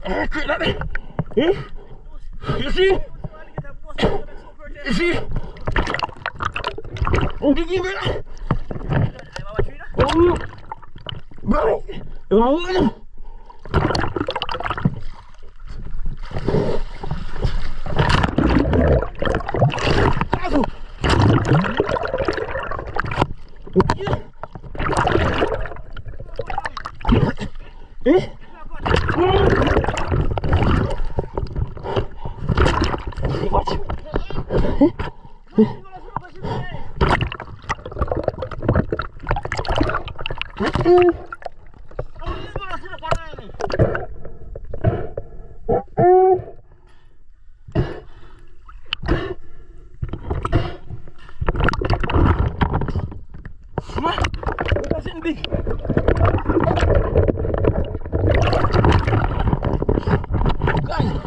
Quick, let me. Eh? You see? You see? Oh, gigi bro. Oh, bro. Oh, eh? Watch. Guys.